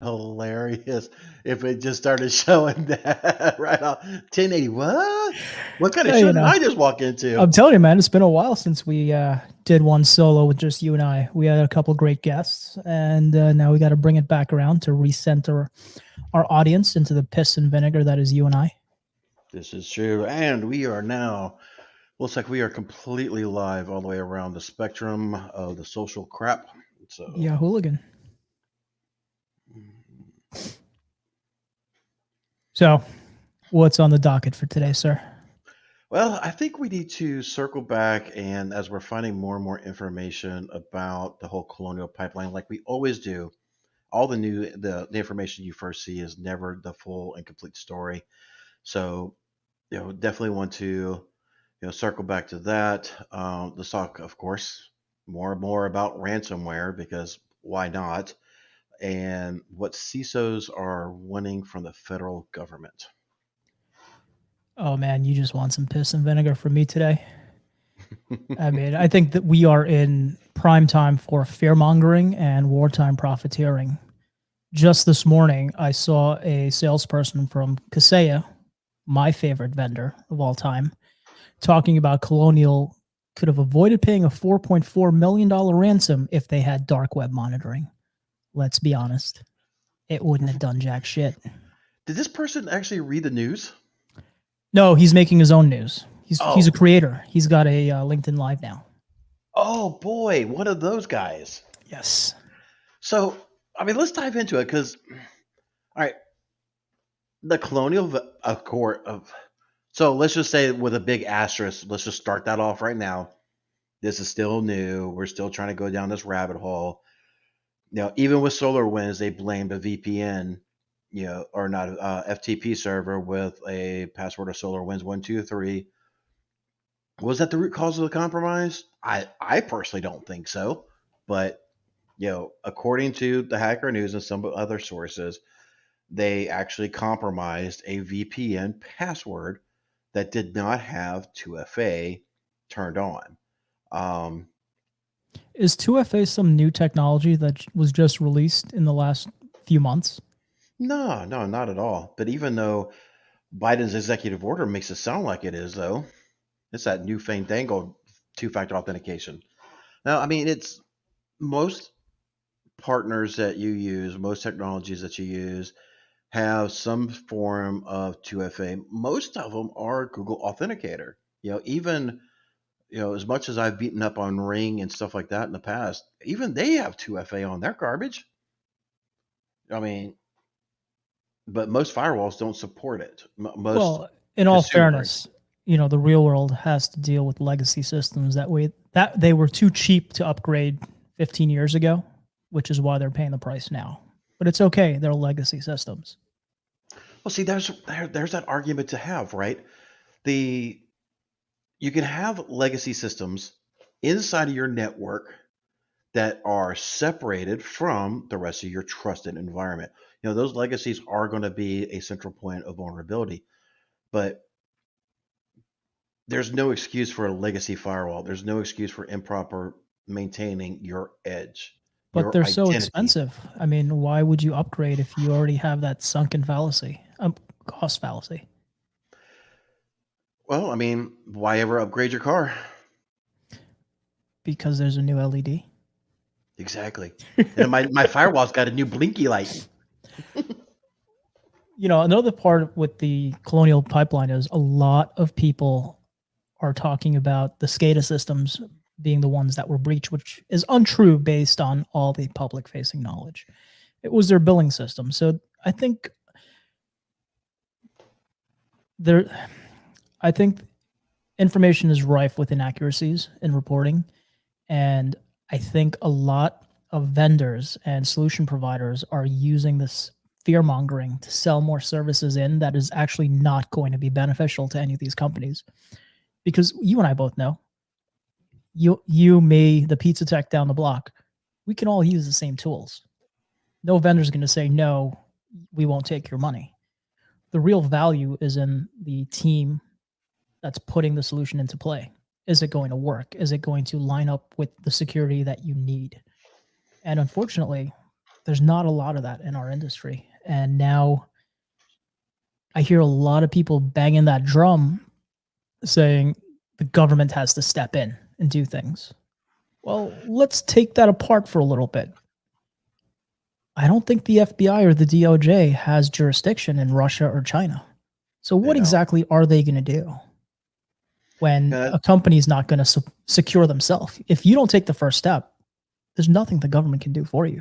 hilarious if it just started showing that right off 1080. What kind of Yeah, show did I just walk into? I'm telling you, man, it's been a while since we did one solo with just you and I. We had a couple great guests, and now we got to bring it back around to recenter our audience into the piss and vinegar that is you and I. This is true, and we are now. Looks like we are completely live all the way around the spectrum of the social crap. So, Yeah, hooligan. So, what's on the docket for today, sir? well, I think we need to circle back, and as we're finding more and more information about the whole Colonial Pipeline, like we always do, all the information you first see is never the full and complete story. So, definitely want to circle back to that. Let's talk, of course, more and more about ransomware because why not? And what CISOs are winning from the federal government. Oh man, you just want some piss and vinegar from me today. I mean, I think that we are in prime time for fear mongering and wartime profiteering. Just this morning, I saw a salesperson from Kaseya, my favorite vendor of all time, talking about Colonial could have avoided paying a $4.4 million ransom if they had dark web monitoring. Let's be honest, it wouldn't have done jack shit. Did this person actually read the news? No, he's making his own news. He's a Oh, creator. He's got a LinkedIn Live now. oh boy, one of those guys. Yes. So, I mean, let's dive into it because, all right, the colonial of court of. So let's just say with a big asterisk. Let's just start that off right now. This is still new. We're still trying to go down this rabbit hole. Even with SolarWinds, they blamed a VPN, or not FTP server with a password of SolarWinds 123. Was that the root cause of the compromise? I personally don't think so, but according to the Hacker News and some other sources, they actually compromised a VPN password that did not have 2FA turned on. Um, Is 2FA some new technology that was just released in the last few months? no, no, not at all. But even though Biden's executive order makes it sound like it is, though, it's that new fandangled two-factor authentication. Now, I mean, it's most partners that you use, most technologies that you use have some form of 2FA. Most of them are Google Authenticator. Even as much as I've beaten up on Ring and stuff like that in the past, even they have 2FA on their garbage. I mean, but most firewalls don't support it. Most Well, in all consumer. fairness, the real world has to deal with legacy systems that they were too cheap to upgrade 15 years ago, which is why they're paying the price now. But it's okay, they're legacy systems. Well, see, there's that argument to have, right? The You can have legacy systems inside of your network that are separated from the rest of your trusted environment. Those legacies are going to be a central point of vulnerability, but there's no excuse for a legacy firewall. There's no excuse for improper maintaining your edge, But your they're so identity. expensive. I mean, why would you upgrade if you already have that sunken fallacy, cost fallacy? Well, I mean, why ever upgrade your car? Because there's a new LED. Exactly. And my firewall's got a new blinky light. Another part with the Colonial Pipeline is a lot of people are talking about the SCADA systems being the ones that were breached, which is untrue based on all the public facing knowledge. It was their billing system. So I think there, I think information is rife with inaccuracies in reporting. And I think a lot of vendors and solution providers are using this fear mongering to sell more services in that is actually not going to be beneficial to any of these companies. Because you and I both know, me, the pizza tech down the block, we can all use the same tools. No vendor's going to say, no, we won't take your money. The real value is in the team that's putting the solution into play. Is it going to work? Is it going to line up with the security that you need? And unfortunately, There's not a lot of that in our industry. And now I hear a lot of people banging that drum saying the government has to step in and do things. Well, let's take that apart for a little bit. I don't think the FBI or the DOJ has jurisdiction in Russia or China. So They what don't. exactly are they going to do when Yeah, a company's not going to secure themselves? If you don't take the first step, there's nothing the government can do for you.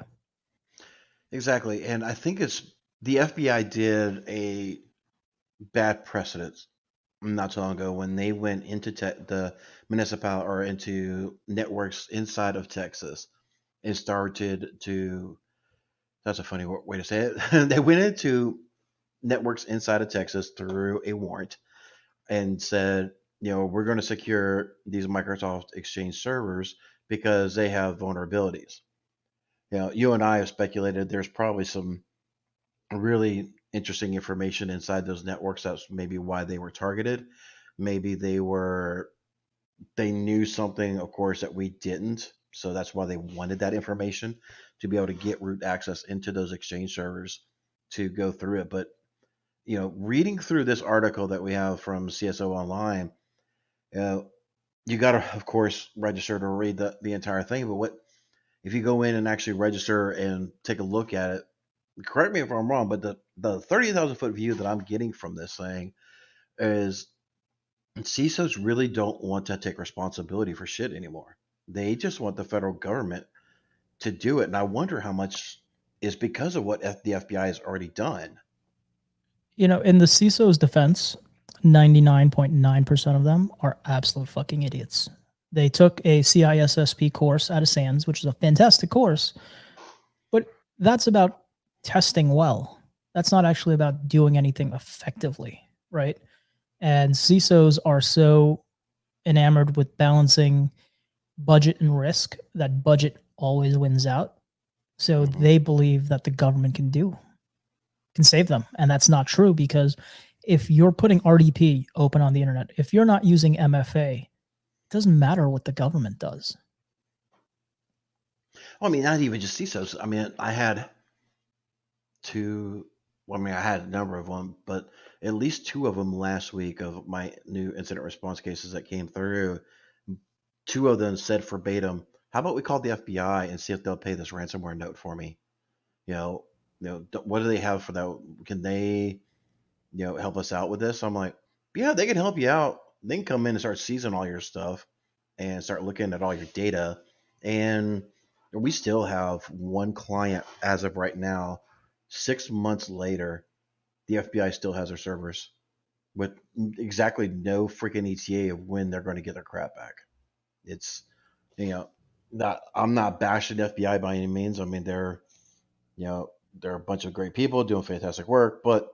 exactly. And I think it's the FBI did a bad precedent not too long ago when they went into the municipal or into networks inside of Texas and started to. That's a funny way to say it. They went into networks inside of Texas through a warrant and said, we're going to secure these Microsoft Exchange servers because they have vulnerabilities. You and I have speculated there's probably some really interesting information inside those networks. That's maybe why they were targeted. Maybe they knew something, of course, that we didn't. So that's why they wanted that information to be able to get root access into those Exchange servers to go through it. But reading through this article that we have from CSO Online, uh, you got to, of course, register to read the entire thing. But what if you go in and actually register and take a look at it? Correct me if I'm wrong, but the 30,000 foot view that I'm getting from this thing is CISOs really don't want to take responsibility for shit anymore. They just want the federal government to do it, and I wonder how much is because of what the FBI has already done. In the CISO's defense, 99.9% of them are absolute fucking idiots. They took a CISSP course out of SANS, which is a fantastic course, but that's about testing well. That's not actually about doing anything effectively, right? And CISOs are so enamored with balancing budget and risk that budget always wins out. So Hmm. they believe that the government can save them. And that's not true, because if you're putting RDP open on the internet, if you're not using MFA, it doesn't matter what the government does. Well, I mean, not even just CISOs. I mean, I had two. Well, I mean, I had a number of them, but at least two of them last week of my new incident response cases that came through. Two of them said verbatim, "How about we call the FBI and see if they'll pay this ransomware note for me? You know, what do they have for that? Can they, help us out with this?" I'm like, "Yeah, they can help you out. They can come in and start seizing all your stuff and start looking at all your data." And we still have one client as of right now. 6 months later, the FBI still has their servers with exactly no freaking ETA of when they're going to get their crap back. It's you know not I'm not bashing the FBI by any means. I mean they're a bunch of great people doing fantastic work, but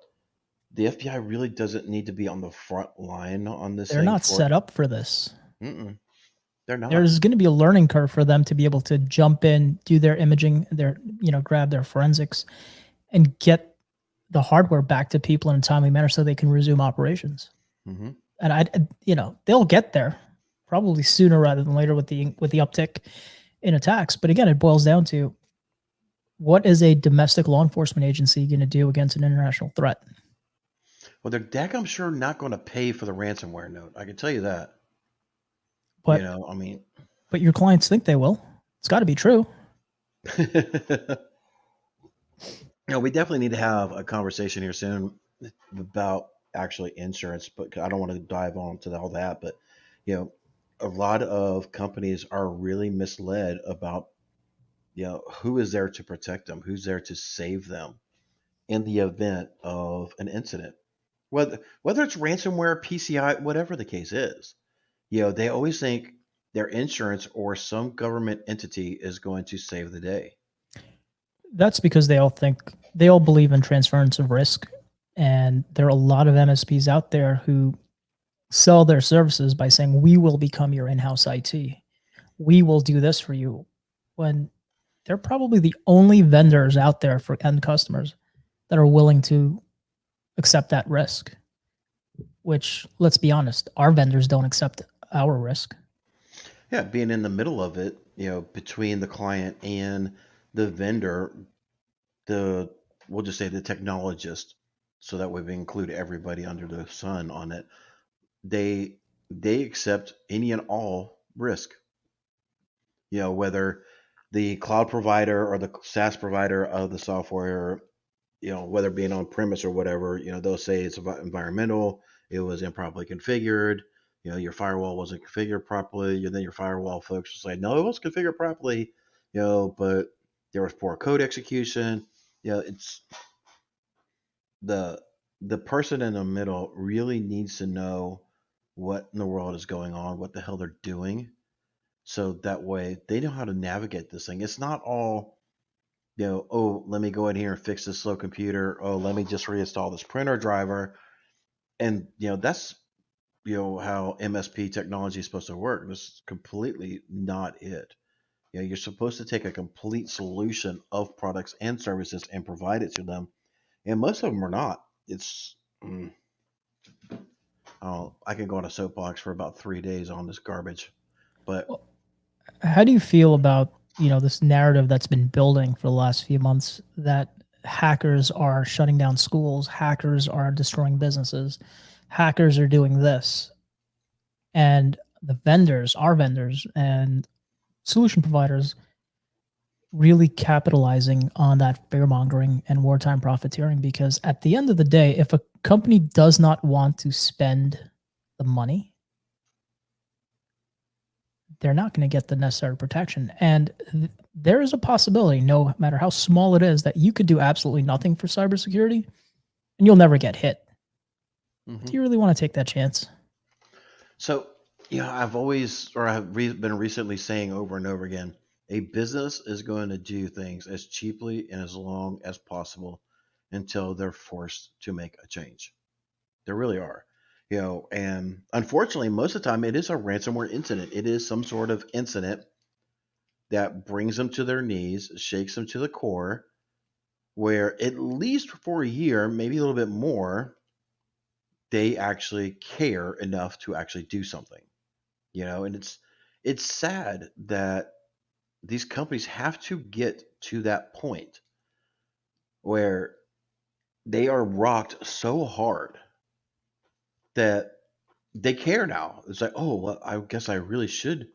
the FBI really doesn't need to be on the front line on this They're thing not for. set up for this. Mm-mm, they're not. There's going to be a learning curve for them to be able to jump in, do their imaging, grab their forensics, and get the hardware back to people in a timely manner so they can resume operations. Hmm. And they'll get there probably sooner rather than later with the uptick in attacks. But again, it boils down to, what is a domestic law enforcement agency going to do against an international threat? Well, they're daggum sure not going to pay for the ransomware note. I can tell you that. But I mean, but your clients think they will. It's got to be true. we definitely need to have a conversation here soon about actually insurance, but I don't want to dive on to all that. But you know, a lot of companies are really misled about who is there to protect them, who's there to save them in the event of an incident, whether it's ransomware, PCI, whatever the case is. They always think their insurance or some government entity is going to save the day. That's because they all believe in transference of risk, and there are a lot of MSPs out there who sell their services by saying, we will become your in-house IT. We will do this for you, when they're probably the only vendors out there for end customers that are willing to accept that risk, which, let's be honest, our vendors don't accept our risk. Yeah, being in the middle of it, between the client and the vendor, the we'll just say the technologist, so that way we include everybody under the sun on it. They they accept any and all risk. Whether the cloud provider or the SaaS provider of the software, whether being on premise or whatever, they'll say it's environmental, it was improperly configured, your firewall wasn't configured properly, and then your firewall folks will say, no, it was configured properly, but there was poor code execution. It's the the person in the middle really needs to know what in the world is going on, what the hell they're doing, so that way they know how to navigate this thing. It's not all, oh, let me go in here and fix this slow computer. Oh, let me just reinstall this printer driver. And, that's, how MSP technology is supposed to work. This is completely not it. You're supposed to take a complete solution of products and services and provide it to them. And most of them are not. It's, oh, I can go on a soapbox for about 3 days on this garbage. But Well, how do you feel about, this narrative that's been building for the last few months that hackers are shutting down schools, hackers are destroying businesses, hackers are doing this, and the vendors, our vendors and solution providers really capitalizing on that fear mongering and wartime profiteering? Because at the end of the day, if a company does not want to spend the money, they're not going to get the necessary protection. And there is a possibility, no matter how small it is, that you could do absolutely nothing for cybersecurity and you'll never get hit. mhm. Do you really want to take that chance? So, I've always, or I've been recently saying over and over again, a business is going to do things as cheaply and as long as possible until they're forced to make a change. There really are. And unfortunately, most of the time it is a ransomware incident. It is some sort of incident that brings them to their knees, shakes them to the core, where at least for a year, maybe a little bit more, they actually care enough to actually do something. And it's sad that these companies have to get to that point where they are rocked so hard that they care now. It's like, oh, well, I guess I really should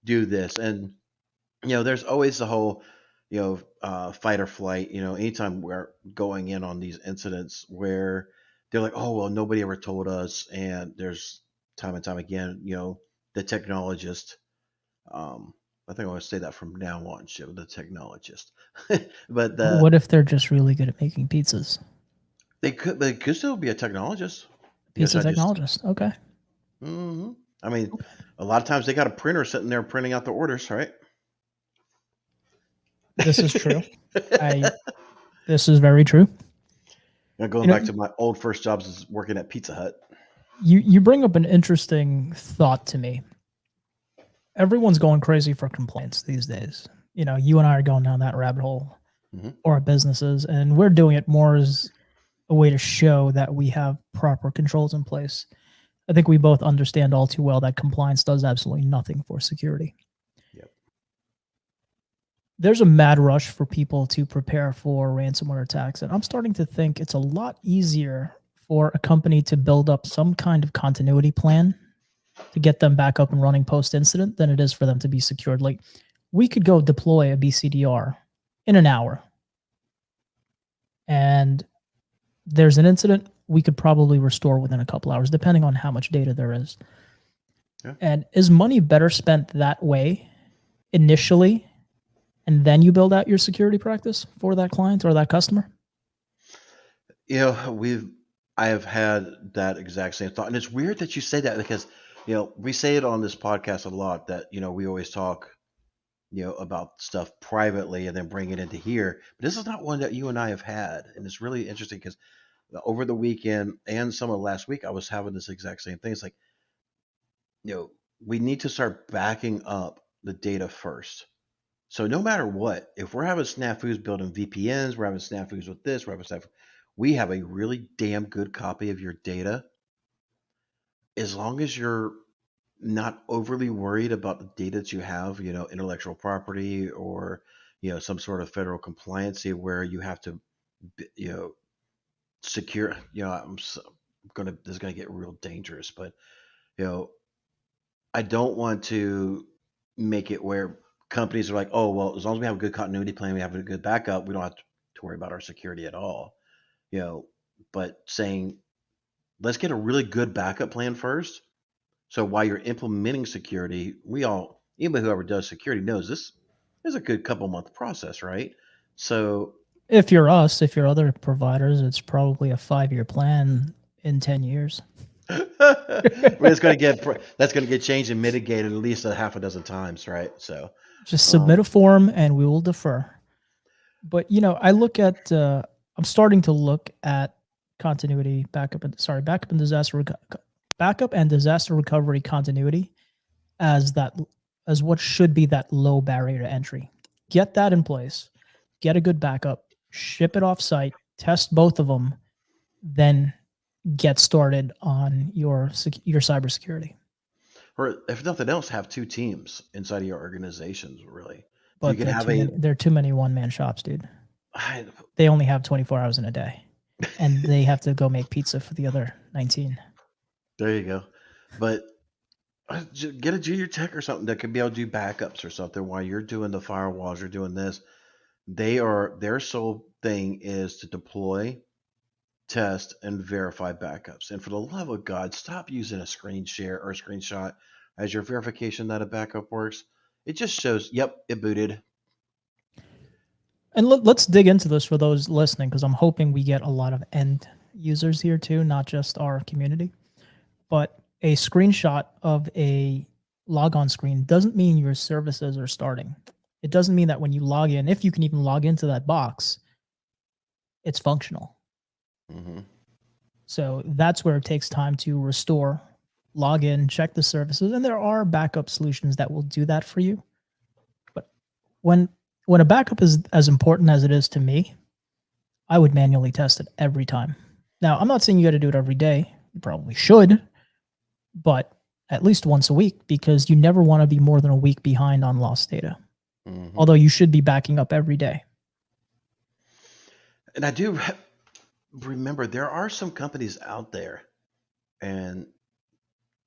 do this. And there's always the whole, fight or flight. Anytime we're going in on these incidents where they're like, oh, well, nobody ever told us, and there's time and time again, the technologist. I think I want to say that from now on, Shiv, the technologist. But What if they're just really good at making pizzas? they could still be a technologist. Pizza I just, technologist. Okay. hmm I mean, Okay. a lot of times they got a printer sitting there printing out the orders, right? This is true. I This is very true. Now, going You know, back to my old first jobs is working at Pizza Hut. you bring up an interesting thought to me. Everyone's going crazy for complaints these days. You and I are going down that rabbit hole, Hmm. or our businesses, and we're doing it more as a way to show that we have proper controls in place. I think we both understand all too well that compliance does absolutely nothing for security. Yep. There's a mad rush for people to prepare for ransomware attacks, and I'm starting to think it's a lot easier for a company to build up some kind of continuity plan to get them back up and running post incident than it is for them to be secured. Like, we could go deploy a BCDR in an hour, and there's an incident, we could probably restore within a couple hours, depending on how much data there is. Yeah. And is money better spent that way initially, and then you build out your security practice for that client or that customer? We've I have had that exact same thought, and it's weird that you say that because we say it on this podcast a lot that we always talk about stuff privately and then bring it into here. But this is not one that you and I have had, and it's really interesting because over the weekend and some of last week, I was having this exact same thing. It's like you know we need to start backing up the data first. So no matter what, if we're having snafus building VPNs, we're having snafus with this, we're having snafus, we have a really damn good copy of your data. As long as you're not overly worried about the data that you have, intellectual property or, some sort of federal compliancy where you have to, you know, secure. This is gonna get real dangerous, but you know, I don't want to make it where companies are like, oh well, as long as we have a good continuity plan, we have a good backup, we don't have to worry about our security at all. You know, but saying let's get a really good backup plan first. So while you're implementing security, we all, even whoever does security knows this is a good couple month process, right? So If you're us, if you're other providers, it's probably a 5-year plan in 10 years. it's going to get that's going to get changed and mitigated at least a half a dozen times, right? So Just submit a um, form and we will defer. But I look at I'm starting to look at continuity backup and disaster recovery continuity as that as what should be that low barrier to entry. Get that in place, get a good backup, ship it off site, test both of them, then get started on your cybersecurity. or if nothing else, have two teams inside of your organizations, really. So you But can have a, there are too many one man shops, dude. I, They only have 24 hours in a day, and they have to go make pizza for the other 19. there you go. But get a junior tech or something that can be able to do backups or something while you're doing the firewalls, you're doing this. Their sole thing is to deploy, test, and verify backups. And for the love of God, stop using a screen share or a screenshot as your verification that a backup works. It just shows, yep, it booted. And let's dig into this for those listening, because I'm hoping we get a lot of end users here too, not just our community. But a screenshot of a logon screen doesn't mean your services are starting. It doesn't mean that when you log in, if you can even log into that box, it's functional. Hmm. So that's where it takes time to restore, log in, check the services, and there are backup solutions that will do that for you. But when a backup is as important as it is to me, I would manually test it every time. Now, I'm not saying you got to do it every day. You probably should, but at least once a week, because you never want to be more than a week behind on lost data. Hmm. Although you should be backing up every day. And I do remember there are some companies out there, and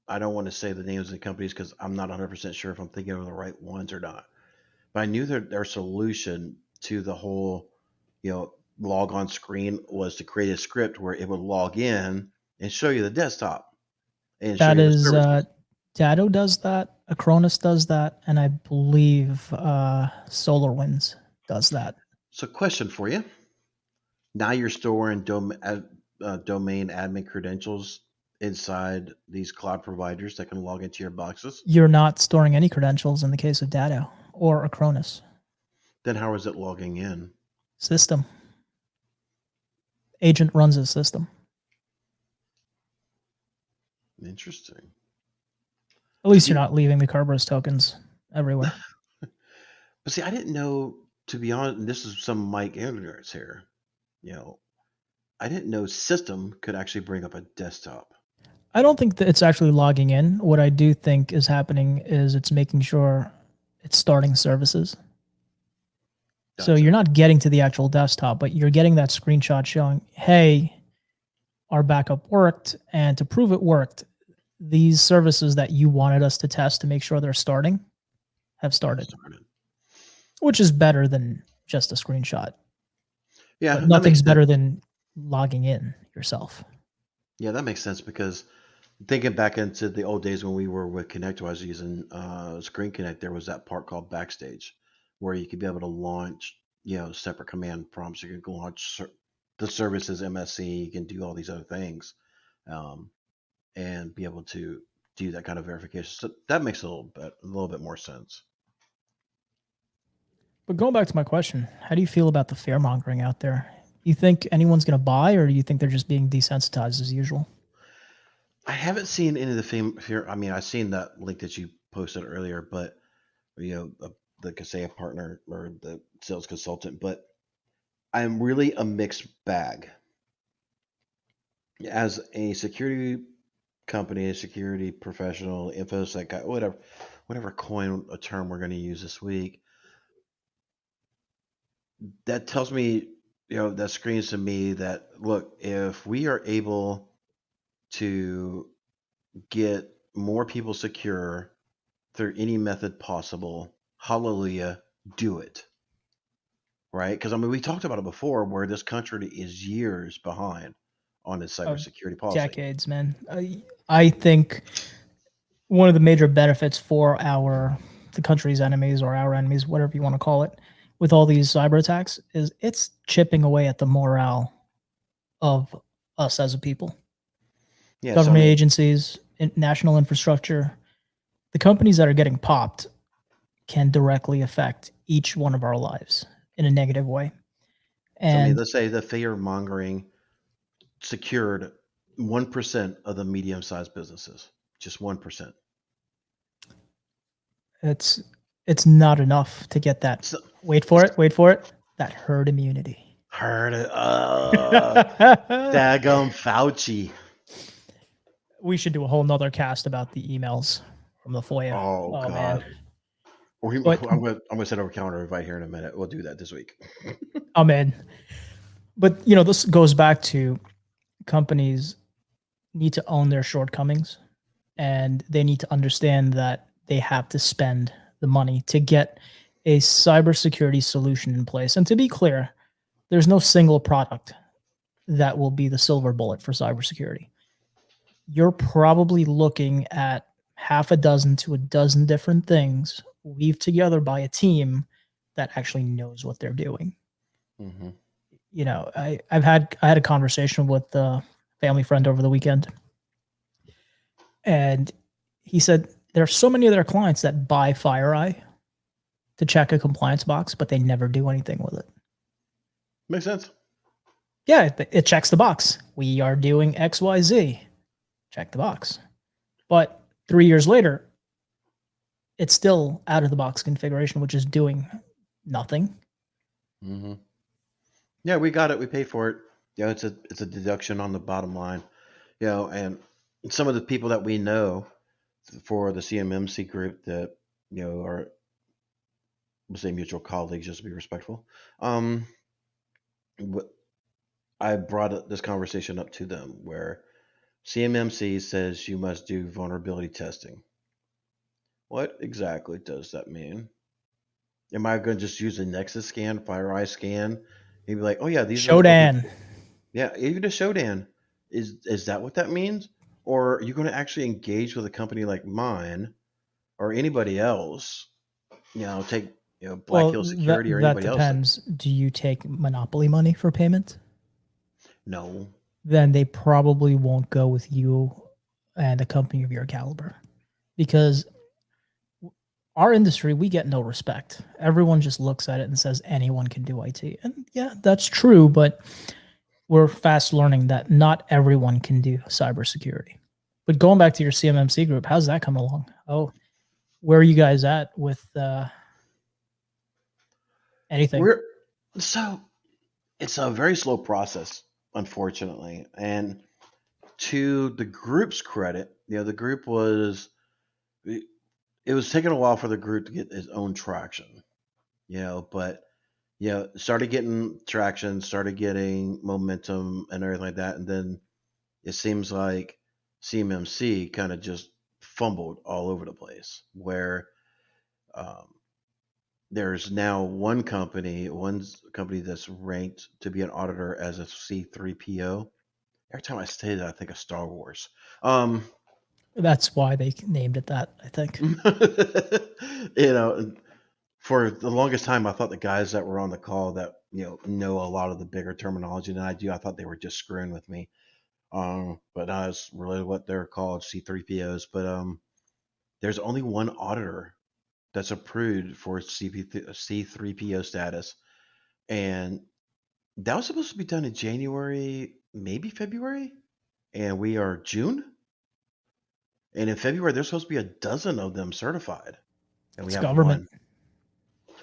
I don't want to say the names of the companies because I'm not 100% sure if I'm thinking of the right ones or not. But I knew that their solution to the whole, log on screen was to create a script where it would log in and show you the desktop and show That you the is, services. Datto does that, Acronis does that, and I believe SolarWinds does that. So, question for you. Now you're storing domain admin credentials inside these cloud providers that can log into your boxes. You're not storing any credentials in the case of Datto or Acronis. Then how is it logging in? System. Agent runs a system. Interesting. At So least do you're you, not leaving the Kerberos tokens everywhere. but see, I didn't know, to be honest, and this is some Mike ignorance here. You know, I didn't know system could actually bring up a desktop. I don't think that it's actually logging in. What I do think is happening is it's making sure it's starting services. So Gotcha. you're not getting to the actual desktop, but you're getting that screenshot showing, hey, our backup worked. And to prove it worked, these services that you wanted us to test to make sure they're starting have Have started, started. which is better than just a screenshot. Yeah, But that makes nothing's sense. better than logging in yourself. Yeah, that makes sense because thinking back into the old days when we were with Connect, I was using Screen Connect. There was that part called Backstage, where you could be able to launch, separate command prompts. You can launch the services MSC. You can do all these other things, um, and be able to do that kind of verification. So that makes a little bit more sense. But going back to my question, how do you feel about the fear mongering out there? You think anyone's going to buy, or do you think they're just being desensitized as usual? I haven't seen any of the fame here. I mean, I've seen that link that you posted earlier, but the Kaseya partner or the sales consultant, but I'm really a mixed bag. As a security company, a security professional, infosec guy, whatever coin a term we're going to use this week, that tells me, that screams to me that, look, if we are able to get more people secure through any method possible, hallelujah, do it. Right? Because I mean, we talked about it before, where this country is years behind on its cybersecurity policy. Decades, man. I think one of the major benefits for the country's enemies or our enemies, whatever you want to call it, with all these cyber attacks, is it's chipping away at the morale of us as a people. Yeah, so I Government mean, agencies, national infrastructure, the companies that are getting popped can directly affect each one of our lives in a negative way. And let's say the fear mongering secured 1% of the medium-sized businesses, just 1%. it's not enough to get that. So, Wait for it. That herd immunity. heard it. Daggum Fauci. We should do a whole nother cast about the emails from the FOIA. Oh Oh man. God. Or But I'm gonna send over a calendar invite here in a minute. We'll do that this week. oh man. But this goes back to companies need to own their shortcomings, and they need to understand that they have to spend the money to get a cybersecurity solution in place. And to be clear, there's no single product that will be the silver bullet for cybersecurity. You're probably looking at half a dozen to a dozen different things weaved together by a team that actually knows what they're doing. Mm-hmm. I had a conversation with a family friend over the weekend, and he said there are so many of their clients that buy FireEye to check a compliance box, but they never do anything with it. Makes sense. Yeah, it checks the box. We are doing XYZ. Check the box. But 3 years later, it's still out of the box configuration, which is doing nothing. Mm-hmm. Yeah, we got it. We paid for it. It's a deduction on the bottom line. And some of the people that we know for the CMMC group that are, we'll say, mutual colleagues, just to be respectful. I brought this conversation up to them where CMMC says you must do vulnerability testing. What exactly does that mean? Am I going to just use a Nexus scan, FireEye scan? Maybe like, oh yeah, these are the Shodan. yeah, even a Shodan. Is that what that means? Or are you going to actually engage with a company like mine or anybody else? Take Black Hill Security or that anybody else? depends. Do you take monopoly money for payment? No. Then they probably won't go with you and a company of your caliber, because our industry, we get no respect. Everyone just looks at it and says anyone can do IT. And yeah, that's true, but we're fast learning that not everyone can do cybersecurity. But going back to your CMMC group, how's that come along? Oh, where are you guys at with anything? So it's a very slow process, unfortunately. And to the group's credit, the group it was taking a while for the group to get its own traction, but started getting traction, started getting momentum and everything like that. And then it seems like CMMC kind of just fumbled all over the place, where um, there's now one company that's ranked to be an auditor as a C3PO. Every time I say that, I think of Star Wars. That's why they named it that, I think. For the longest time, I thought the guys that were on the call that know a lot of the bigger terminology than I do, I thought they were just screwing with me. But that's really what they're called, C3POs. But there's only one auditor that's approved for C3PO status, and that was supposed to be done in January, maybe February, and we are June. And in February, there's supposed to be a dozen of them certified, and we It's have government. one.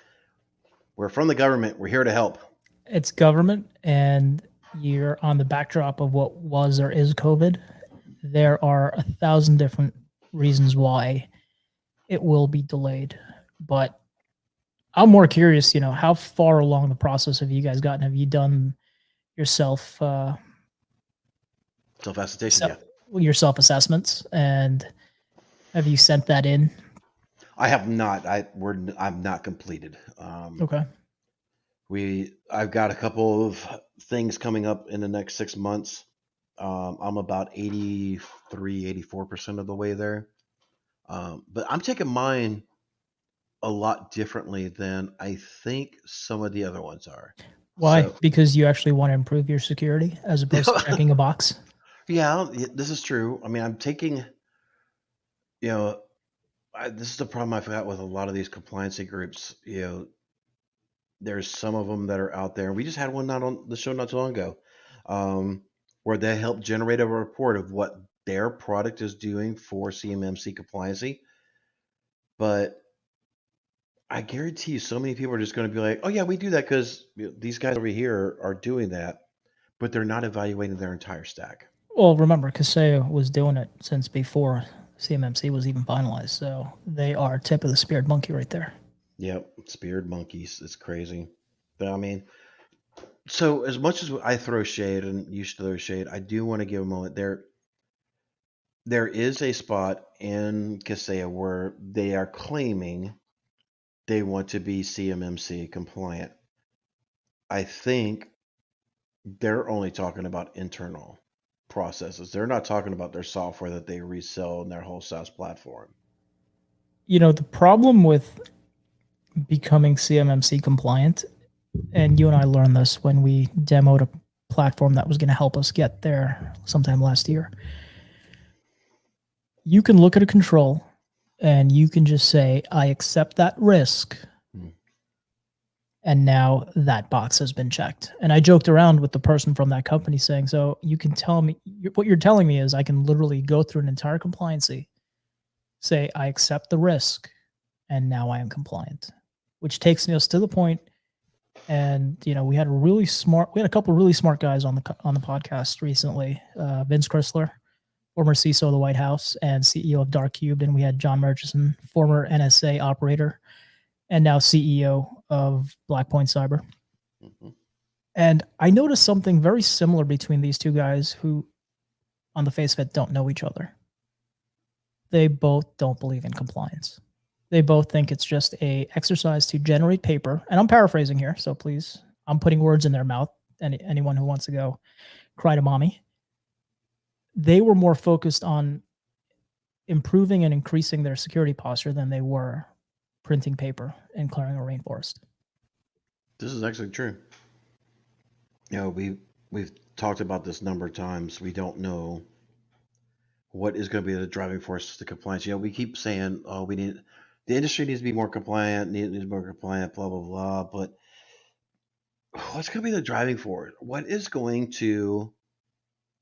We're from the government. We're here to help. It's government, and you're on the backdrop of what was or is COVID. There are 1,000 different reasons why it will be delayed, but I'm more curious, how far along the process have you guys gotten? Have you done yourself Self-attestation, yeah. your self assessments, and have you sent that in? I have not. I'm not completed. Okay. I've got a couple of things coming up in the next 6 months. I'm about 83, 84% of the way there. But I'm taking mine a lot differently than I think some of the other ones are. Why? So, Because you actually want to improve your security as opposed to checking a box? yeah, this is true. I mean, I'm taking, you know, this is the problem I've got with a lot of these compliancy groups. There's some of them that are out there. We just had one not on the show not too long ago, um, where they help generate a report of what their product is doing for CMMC compliancy. But I guarantee you, so many people are just going to be like, "Oh yeah, we do that because these guys over here are doing that," but they're not evaluating their entire stack. Well, remember, Kaseya was doing it since before CMMC was even finalized, so they are tip of the spear monkey right there. Yep, speared monkeys. It's crazy. But I mean, so as much as I throw shade and you should throw shade, I do want to give a moment there. There is a spot in Kaseya where they are claiming they want to be CMMC compliant. I think they're only talking about internal processes. They're not talking about their software that they resell in their whole SaaS platform. The problem with becoming CMMC compliant, and you and I learned this when we demoed a platform that was going to help us get there sometime last year. You can look at a control and you can just say, I accept that risk. Hmm. And now that box has been checked. And I joked around with the person from that company saying, so you can tell me, what you're telling me is I can literally go through an entire compliancy, say, I accept the risk, and now I am compliant, which takes us to the point. And we had a couple of really smart guys on the podcast recently. Vince Chrysler, former CISO of the White House and CEO of Dark Cubed, and we had John Murchison, former NSA operator and now CEO of Blackpoint Cyber. Mm-hmm. And I noticed something very similar between these two guys who, on the face of it, don't know each other. They both don't believe in compliance. They both think it's just a exercise to generate paper. And I'm paraphrasing here, so please, I'm putting words in their mouth. Anyone who wants to go cry to mommy. They were more focused on improving and increasing their security posture than they were printing paper and clearing a rainforest. This is actually true. We've talked about this a number of times. We don't know what is going to be the driving force to compliance. We keep saying, "Oh, the industry needs to be more compliant, needs more compliant, blah blah blah." But what's going to be the driving force? What is going to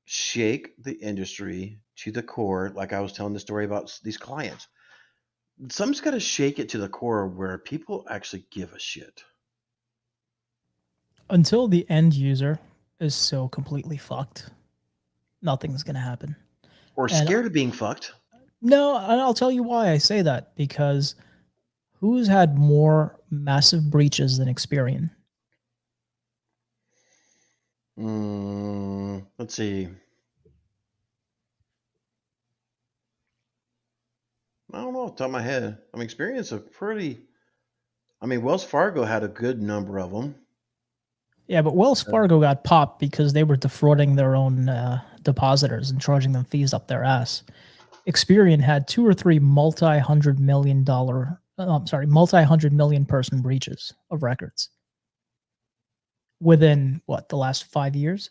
shake the industry to the core? Like I was telling the story about these clients, something's got to shake it to the core where people actually give a shit. Until the end user is so completely fucked, nothing's going to happen. Or And scared of being fucked. no, and I'll tell you why I say that, because who's had more massive breaches than Experian? Let's see. I don't know off the top of my head. I mean, Experience a pretty. I mean, Wells Fargo had a good number of them. Yeah, but Wells Fargo got popped because they were defrauding their own depositors and charging them fees up their ass. Experian had 2 or 3 multi-hundred million person breaches of records within the last 5 years.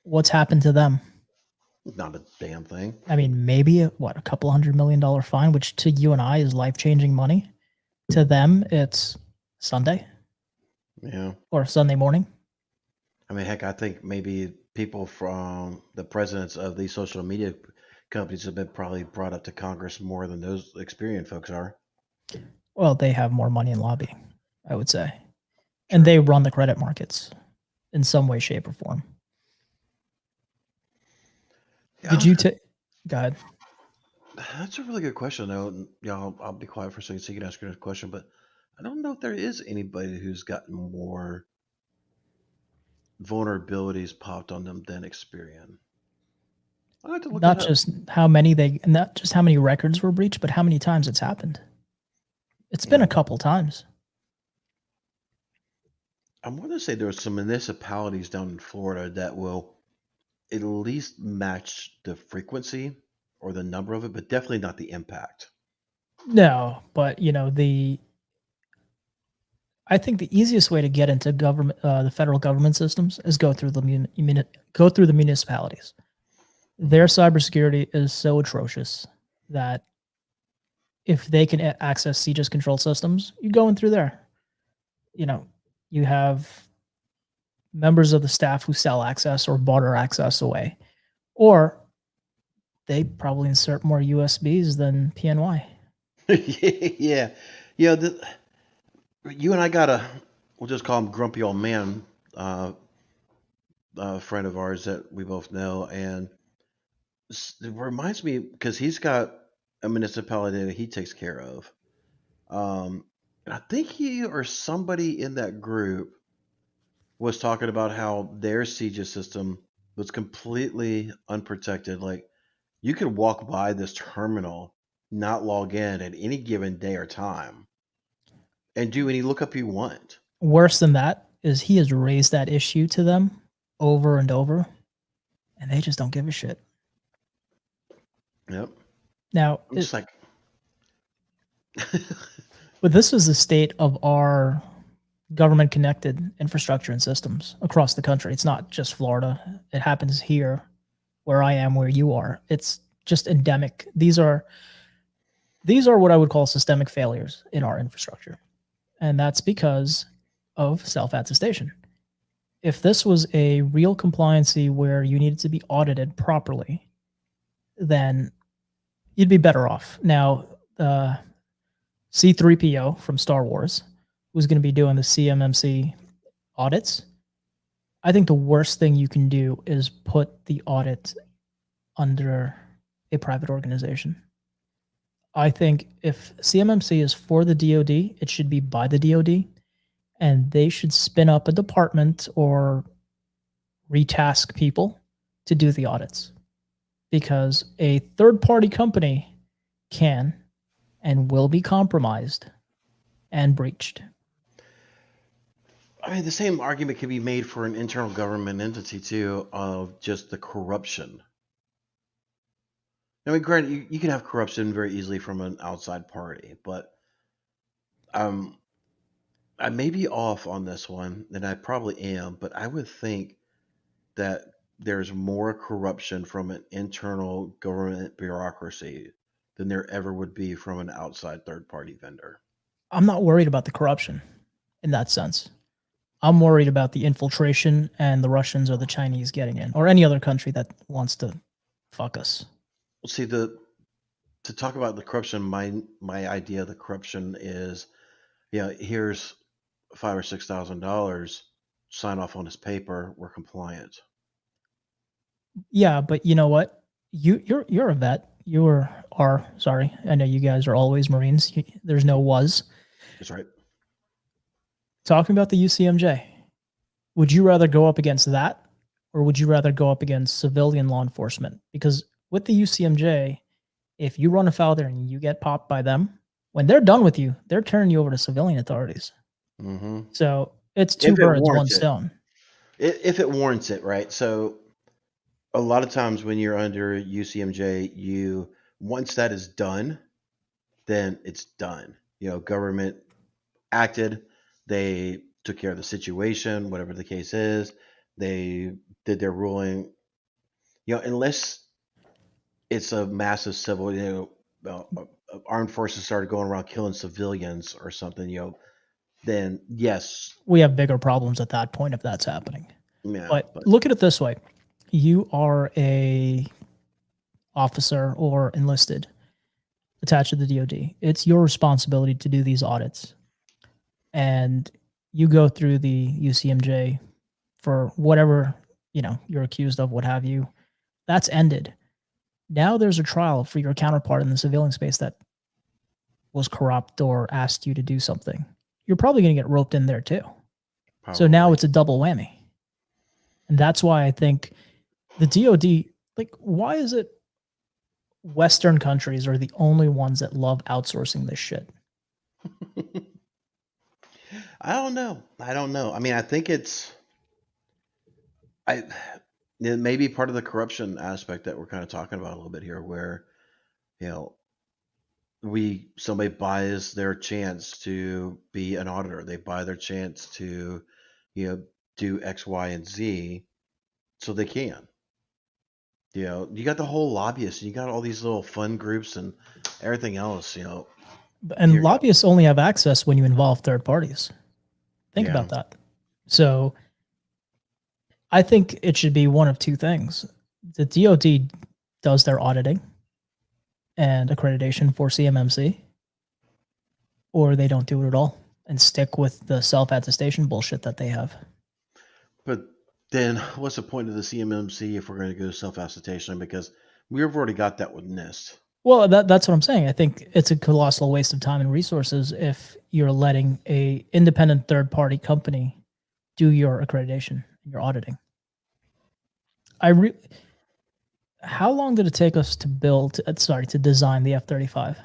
What's happened to them? Not a damn thing. I mean, maybe a couple $100 million fine, which to you and I is life-changing money. To them, it's Sunday. Yeah. Or Sunday morning. I mean, heck, I think maybe people from the presidents of these social media companies have been probably brought up to Congress more than those Experian folks are. Well, they have more money in lobbying, I would say. True. And they run the credit markets in some way, shape, or form. Yeah. Did you take? Go ahead. That's a really good question, though. I'll be quiet for a second so you can ask your next question. But I don't know if there is anybody who's gotten more vulnerabilities popped on them than Experian. I have to look Not that up. just how many not just how many records were breached, but how many times it's happened. It's been a Yeah. couple times. I want to say there are some municipalities down in Florida that will at least match the frequency or the number of it, but definitely not the impact. No, but I think the easiest way to get into the federal government systems is go through the municipalities. Their Mhm. cybersecurity is so atrocious that if they can access CGIS control systems, you go in through there. You know, you have members of the staff who sell access or barter access away, or they probably insert more USBs than PNY. Yeah, yeah. You and I got we'll just call him Grumpy Old Man, uh, a friend of ours that we both know, and it reminds me because he's got a municipality that he takes care of. And I think he or somebody in that group was talking about how their siege system was completely unprotected. Like you could walk by this terminal, not log in at any given day or time, and do any lookup you want. Worse than that is he has raised that issue to them over and over, and they just don't give a shit. Yep. Now, I'm just like, but this is the state of our government connected infrastructure and systems across the country. It's not just Florida. It happens here where I am, where you are. It's just endemic. These are what I would call systemic failures in our infrastructure. And that's because of self-attestation. If this was a real compliancy where you needed to be audited properly, then you'd be better off. Now, C3PO from Star Wars, who's going to be doing the CMMC audits, I think the worst thing you can do is put the audit under a private organization. I think if CMMC is for the DoD, it should be by the DoD, and they should spin up a department or retask people to do the audits, because a third party company can and will be compromised and breached. I mean, the same argument can be made for an internal government entity too, of just the corruption. I mean, granted, you can have corruption very easily from an outside party, but um, I may be off on this one, and I probably am, but I would think that there's more corruption from an internal government bureaucracy than there ever would be from an outside third party vendor. I'm not worried about the corruption in that sense. I'm worried about the infiltration and the Russians or the Chinese getting in, or any other country that wants to fuck us. Well, see, to talk about the corruption, my idea of the corruption is, yeah, here's $5,000 or $6,000, sign off on this paper, we're compliant. Yeah, but you know what? You're a vet. Are sorry. I know you guys are always Marines. There's no was. That's right. Talking about the UCMJ, would you rather go up against that, or would you rather go up against civilian law enforcement? Because with the UCMJ, if you run afoul there and you get popped by them, when they're done with you, they're turning you over to civilian authorities. Hmm. So it's two If it birds, one warrants it, stone. if it warrants it, right? So a lot of times when you're under UCMJ, you once that is done, then it's done. Government acted, they took care of the situation, whatever the case is, they did their ruling. Unless it's a massive civil, armed forces started going around killing civilians or something, then yes, We have bigger problems at that point if that's happening. yeah, But but look at it this way: you are a officer or enlisted attached to the DoD. It's your responsibility to do these audits, and you go through the UCMJ for whatever you're accused of, what have you. That's ended. Now there's a trial for your counterpart in the civilian space that was corrupt or asked you to do something. you're probably going to get roped in there too. Probably. So now it's a double whammy. And that's why I think the DoD, like, why is it Western countries are the only ones that love outsourcing this shit? I don't know. I mean, I think it may be part of the corruption aspect that we're kind of talking about a little bit here, where you know somebody buys their chance to be an auditor. They buy their chance to do X, Y, and Z, so they can. You got the whole lobbyists. You got all these little fun groups and everything else. And lobbyists only have access when you involve third parties. Think about that. So I think it should be one of two things. The DoD does their auditing and accreditation for CMMC, or they don't do it at all and stick with the self-attestation bullshit that they have. But then what's the point of the CMMC if we're going to go to self-attestation? Because we've already got that with NIST. Well, that's what I'm saying. I think it's a colossal waste of time and resources if you're letting a independent third-party company do your accreditation, your auditing. How long did it take us to design the F-35?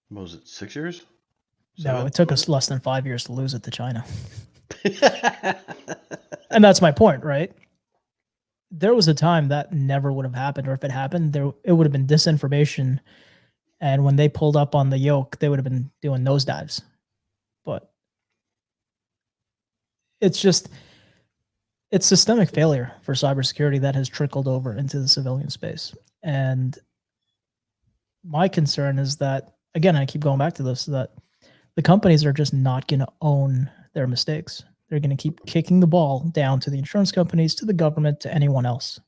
What was it, 6 years? No, it took us less than 5 years to lose it to China. And that's my point, right? There was a time that never would have happened, or if it happened, it would have been disinformation. And when they pulled up on the yoke, they would have been doing nosedives. But it's systemic failure for cybersecurity that has trickled over into the civilian space. And my concern is that, again, I keep going back to this, that the companies are just not going to own their mistakes. They're going to keep kicking the ball down to the insurance companies, to the government, to anyone else.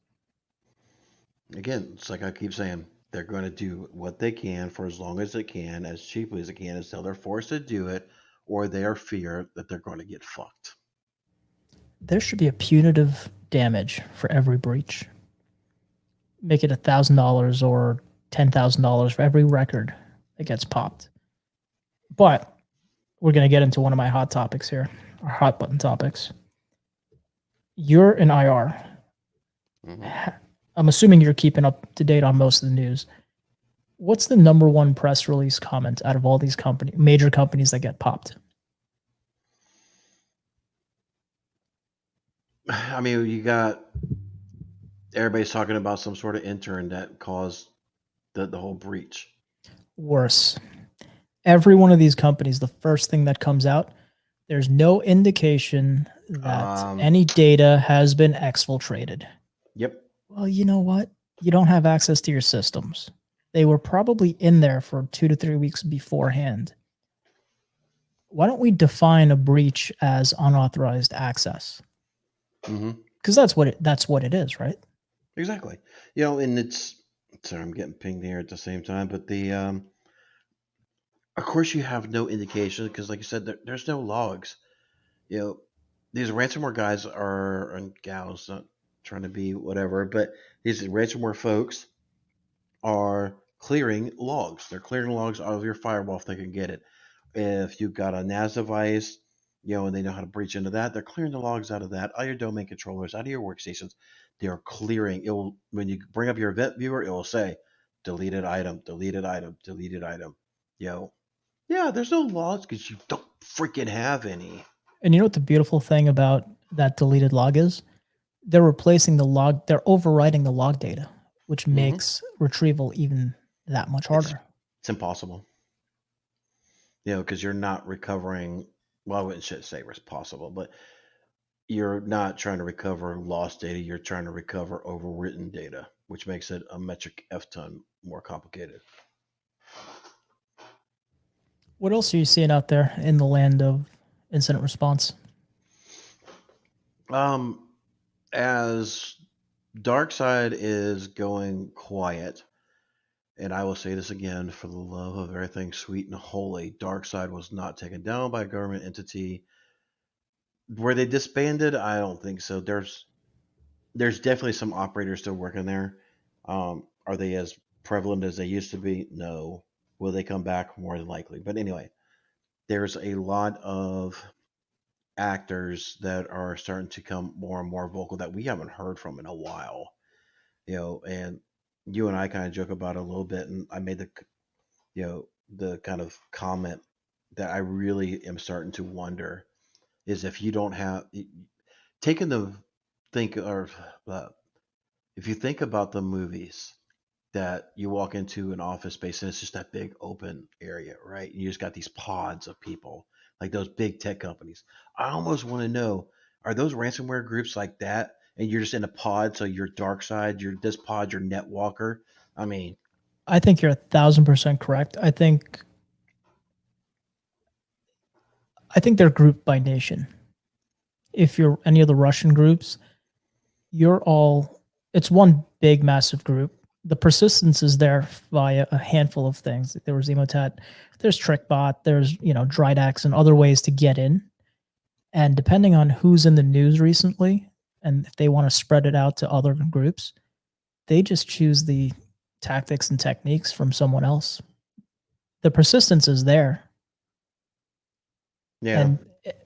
Again, it's like I keep saying, they're going to do what they can for as long as they can, as cheaply as they can, until they're forced to do it, or they are fear that they're going to get fucked. There should be a punitive damage for every breach. Make it $1,000 or $10,000 for every record that gets popped. But we're going to get into one of my hot topics here, or hot button topics. You're an IR. Mm-hmm. I'm assuming you're keeping up to date on most of the news. What's the number one press release comment out of all these major companies that get popped? I mean, you got everybody's talking about some sort of intern that caused the whole breach. Worse. Every one of these companies, the first thing that comes out, there's no indication that any data has been exfiltrated. Yep. Well, you know what? You don't have access to your systems. They were probably in there for 2 to 3 weeks beforehand. Why don't we define a breach as unauthorized access? Because that's what it is, right? Exactly. And sorry, I'm getting pinged here at the same time, but of course you have no indication because, like you said, there's no logs. These ransomware guys and gals, not trying to be whatever, but these ransomware folks are clearing logs. They're clearing logs out of your firewall if they can get it. If you've got a NAS device, and they know how to breach into that, they're clearing the logs out of that, all your domain controllers, out of your workstations. They're clearing. When you bring up your event viewer, it will say deleted item, deleted item, deleted item. Yeah, there's no logs because you don't freaking have any. And you know what the beautiful thing about that deleted log is? They're replacing the log. They're overwriting the log data, which makes retrieval even that much harder. It's impossible. Because you're not recovering. Well, I wouldn't say it's possible, but you're not trying to recover lost data. You're trying to recover overwritten data, which makes it a metric F-ton more complicated. What else are you seeing out there in the land of incident response? As DarkSide is going quiet, and I will say this again, for the love of everything sweet and holy, DarkSide was not taken down by a government entity. Were they disbanded? I don't think so. There's definitely some operators still working there. Are they as prevalent as they used to be? No. Will they come back? More than likely. But anyway, there's a lot of actors that are starting to come more and more vocal that we haven't heard from in a while. And you and I kind of joke about it a little bit, and I made the kind of comment that I really am starting to wonder is if you don't have taking the think or if you think about the movies that you walk into an office space and it's just that big open area, right? And you just got these pods of people, like those big tech companies. I almost want to know, are those ransomware groups like that? And you're just in a pod, so you're dark side, you're this pod, you're net walker. I mean, I think you're 1,000% correct. I think they're grouped by nation. If you're any of the Russian groups, you're all it's one big massive group. The persistence is there via a handful of things. There was Emotet, there's TrickBot, there's Drydax and other ways to get in. And depending on who's in the news recently, and if they want to spread it out to other groups, they just choose the tactics and techniques from someone else. The persistence is there. yeah. And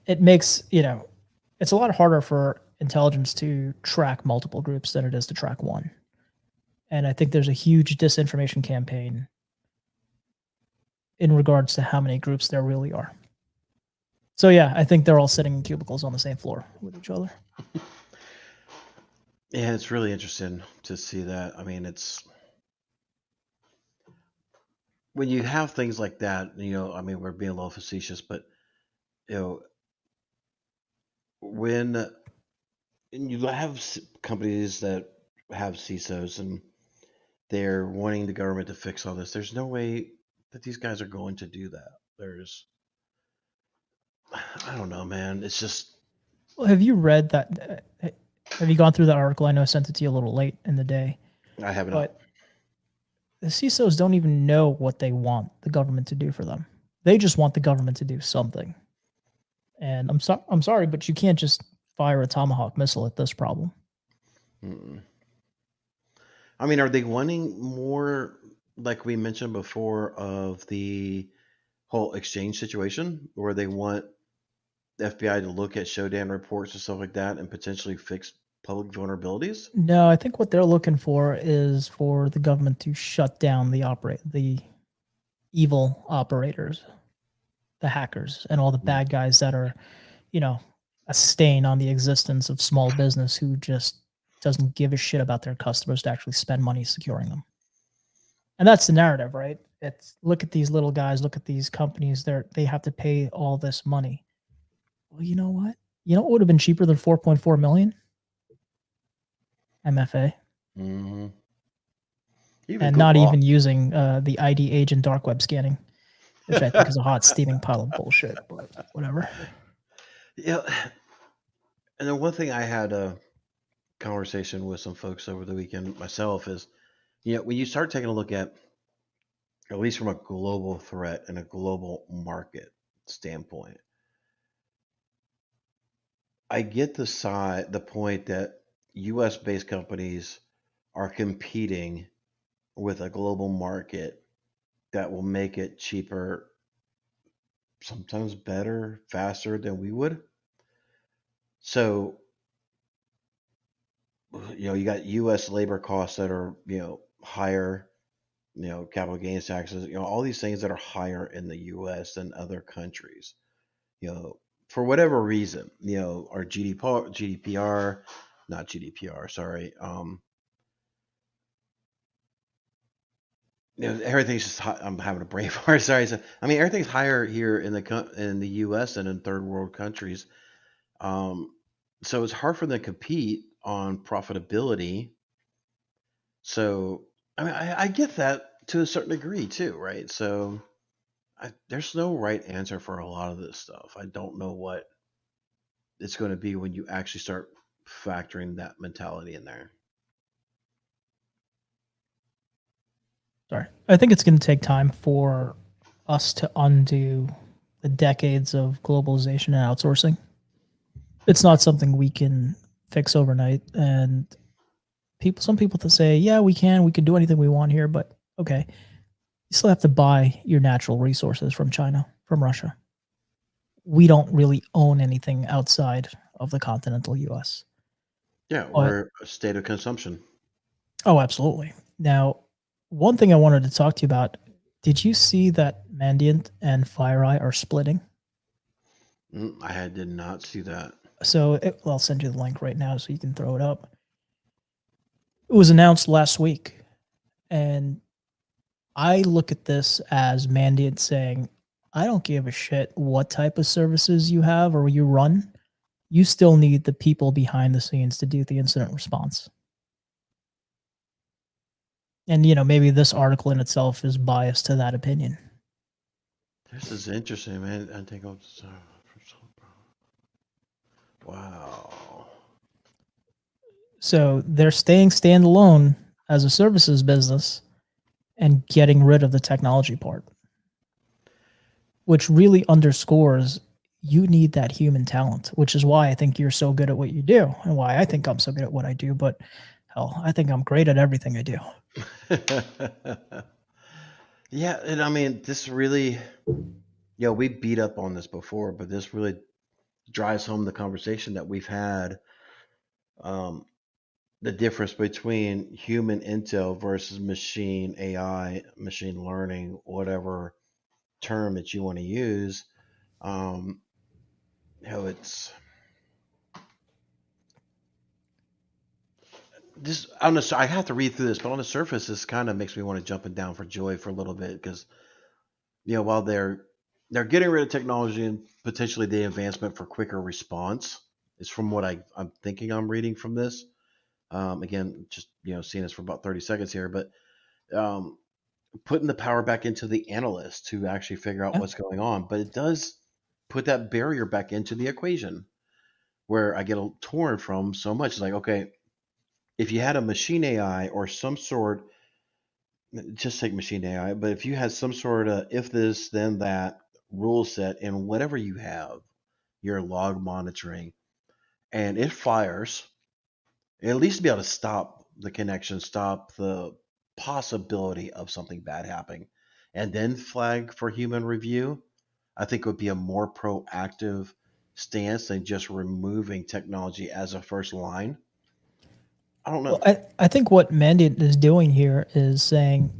it makes, it's a lot harder for intelligence to track multiple groups than it is to track one. And I think there's a huge disinformation campaign in regards to how many groups there really are. So yeah, I think they're all sitting in cubicles on the same floor with each other. Yeah, it's really interesting to see that. I mean, it's when you have things like that, I mean, we're being a little facetious, but you know, when and you have companies that have CISOs and they're wanting the government to fix all this, there's no way that these guys are going to do that. I don't know, man. It's just, Well, have you read that? Have you gone through that article? I know I sent it to you a little late in the day, I have not. but the CISOs don't even know what they want the government to do for them. They just want the government to do something. And I'm sorry, but you can't just fire a Tomahawk missile at this problem. Mm-mm. I mean, are they wanting more, like we mentioned before, of the whole exchange situation, where they want the FBI to look at Shodan reports and stuff like that and potentially fix public vulnerabilities? No, I think what they're looking for is for the government to shut down the evil operators, the hackers, and all the bad guys that are, a stain on the existence of small business who just doesn't give a shit about their customers to actually spend money securing them. And that's the narrative, right? It's look at these little guys, look at these companies, they have to pay all this money. Well, you know what? You know what would have been cheaper than 4.4 million? MFA. Mm-hmm. And not even using the ID agent dark web scanning, which I think is a hot steaming pile of bullshit, but whatever. Yeah. And then one thing I had a conversation with some folks over the weekend myself is, when you start taking a look at least from a global threat and a global market standpoint, I get the point that U.S. based companies are competing with a global market that will make it cheaper, sometimes better, faster than we would. So, you got U.S. labor costs that are, higher, capital gains taxes, all these things that are higher in the U.S. than other countries, for whatever reason, our GDPR, not GDPR, sorry, everything's just high. I'm having a brain fart. Sorry. So, I mean, everything's higher here in the U.S. than in third world countries. So it's hard for them to compete on profitability. So, I mean, I get that to a certain degree too, right? So, there's no right answer for a lot of this stuff. I don't know what it's going to be when you actually start factoring that mentality in there. Sorry. I think it's going to take time for us to undo the decades of globalization and outsourcing. It's not something we can fix overnight. And some people to say, yeah, we can do anything we want here, but okay. You still have to buy your natural resources from China, from Russia. we don't really own anything outside of the continental US. Yeah, But we're a state of consumption. oh, absolutely. Now, one thing I wanted to talk to you about, did you see that Mandiant and FireEye are splitting? Did not see that. So I'll send you the link right now so you can throw it up. It was announced last week, and I look at this as Mandiant saying, I don't give a shit what type of services you have or you run. You still need the people behind the scenes to do the incident response. And, maybe this article in itself is biased to that opinion. This is interesting, man. I think I'll. Wow. So they're staying standalone as a services business and getting rid of the technology part, which really underscores you need that human talent, which is why I think you're so good at what you do and why I think I'm so good at what I do. But hell, I think I'm great at everything I do. Yeah, and I mean, this really, we beat up on this before, but this really drives home the conversation that we've had. Um, the difference between human intel versus machine AI, machine learning, whatever term that you want to use. Um, it's this on the. I have to read through this, but on the surface, this kind of makes me want to jump and down for joy for a little bit because while they're getting rid of technology and potentially the advancement for quicker response is from what I'm thinking I'm reading from this. Again, just seeing this for about 30 seconds here, but um, putting the power back into the analyst to actually figure out Yeah. what's going on. But it does put that barrier back into the equation where I get torn from so much. It's like, okay, if you had a machine AI or some sort, just take machine AI, but if you had some sort of if this, then that rule set in whatever you have, your log monitoring, and it fires, at least be able to stop the connection, stop the possibility of something bad happening, and then flag for human review, I think would be a more proactive stance than just removing technology as a first line. I don't Well, know. I think what Mandiant is doing here is saying,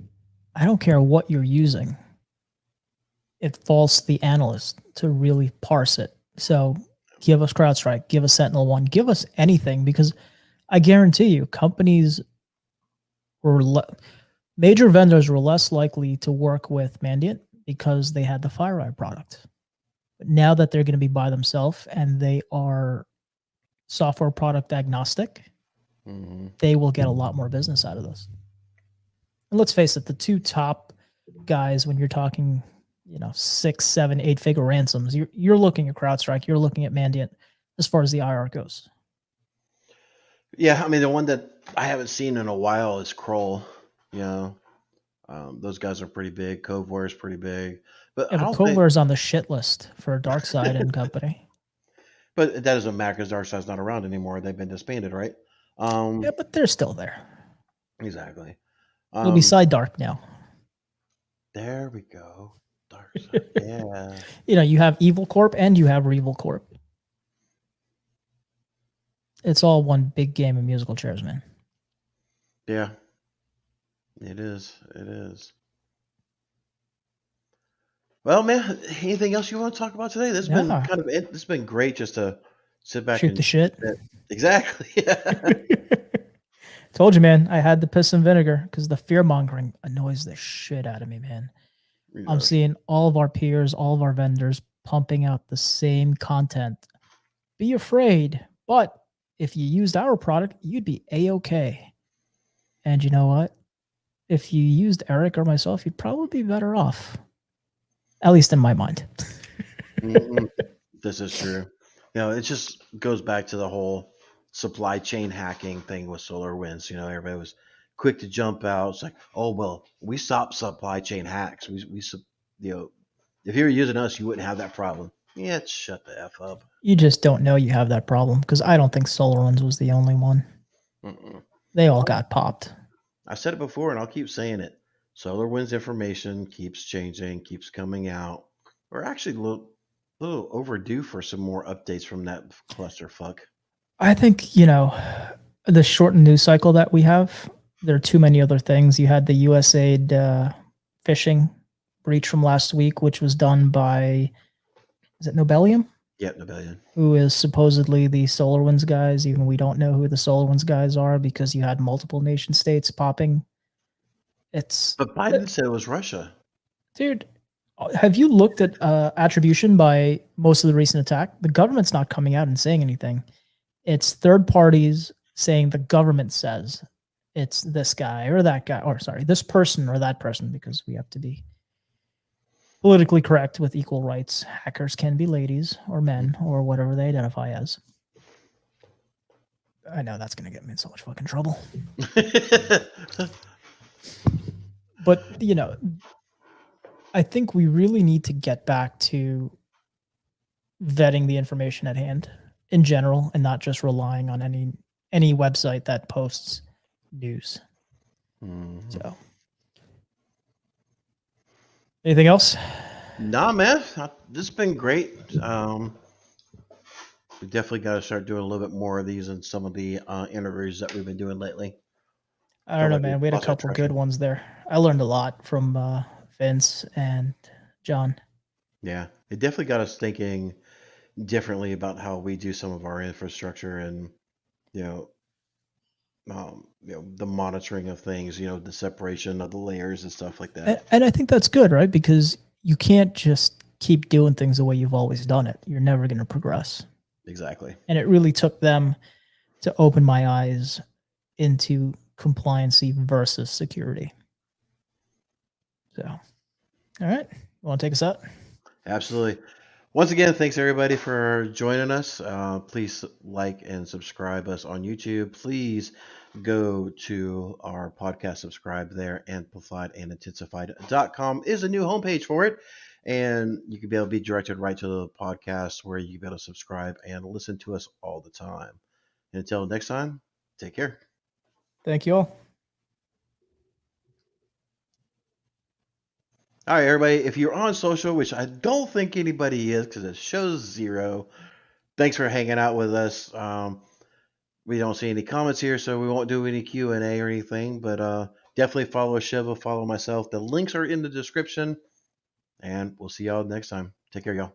I don't care what you're using. It falls to the analyst to really parse it. So give us CrowdStrike, give us Sentinel-1, give us anything, because I guarantee you companies were major vendors were less likely to work with Mandiant because they had the FireEye product. But now that they're going to be by themselves and they are software product agnostic, Hmm. they will get a lot more business out of this. And let's face it, the two top guys when you're talking, 6, 7, 8-figure ransoms, you're looking at CrowdStrike, you're looking at Mandiant as far as the IR goes. Yeah, I mean the one that I haven't seen in a while is Kroll. Those guys are pretty big. Coveware is pretty big, but Yeah, I but don't think. Kovler's on the shit list for DarkSide and company. But that doesn't matter because Darkside's not around anymore. They've been disbanded, right? Yeah, but they're still there. Exactly. They'll be Um, side dark now. there we go. Darkside. Yeah. You have Evil Corp and you have Revil Corp. It's all one big game of musical chairs, man. Yeah. It is. It is. Well, man, anything else you want to talk about today? This has been Yeah. this has been great just to sit back Shoot the and shit. exactly. Told you, man. I had the piss and vinegar because the fear mongering annoys the shit out of me, man. I'm Yeah. seeing all of our peers, all of our vendors pumping out the same content. Be afraid, but if you used our product, you'd be a-okay. And you know what? If you used Eric or myself, you'd probably be better off. At least in my mind. Mhm. This is true. It just goes back to the whole supply chain hacking thing with SolarWinds. Everybody was quick to jump out. It's like, oh well, we stopped supply chain hacks. If you were using us, you wouldn't have that problem. Yeah, shut the f up. You just don't know you have that problem because I don't think SolarWinds was the only one. Mm-mm. They all got popped. I said it before, and I'll keep saying it. SolarWinds information keeps changing, keeps coming out. Or actually, a little overdue for some more updates from that clusterfuck. I think, the shortened news cycle that we have, there are too many other things. You had the USAID phishing breach from last week, which was done by, is it Nobelium? Yep, Nobelian. Who is supposedly the SolarWinds guys, even we don't know who the SolarWinds guys are because you had multiple nation states popping. But Biden said it was Russia. Dude, have you looked at attribution by most of the recent attack? The government's not coming out and saying anything. It's third parties saying the government says it's this guy or that guy, or sorry, this person or that person, because we have to be politically correct with equal rights. Hackers can be ladies or men or whatever they identify as. I know that's going to get me in so much fucking trouble. But, I think we really need to get back to vetting the information at hand in general and not just relying on any website that posts news. So, anything else? Nah, man, this has been great. We definitely got to start doing a little bit more of these and some of the interviews that we've been doing lately. I don't know, man. We had a couple good ones there. I learned a lot from Vince and John. Yeah, it definitely got us thinking differently about how we do some of our infrastructure and the monitoring of things, the separation of the layers and stuff like that. And I think that's good, right? Because you can't just keep doing things the way you've always done it. You're never going to progress. Exactly. And it really took them to open my eyes into compliancy versus security. So, all right. You want to take us out? Absolutely. Once again, thanks everybody for joining us. Please like and subscribe us on YouTube. Please go to our podcast, subscribe there. Amplifiedandintensified.com is a new homepage for it. And you can be able to be directed right to the podcast where you can be able to subscribe and listen to us all the time. And until next time, take care. Thank you all. All right, everybody. If you're on social, which I don't think anybody is because it shows 0, thanks for hanging out with us. We don't see any comments here, so we won't do any Q&A or anything. But definitely follow Shiva, follow myself. The links are in the description. And we'll see y'all next time. Take care, y'all.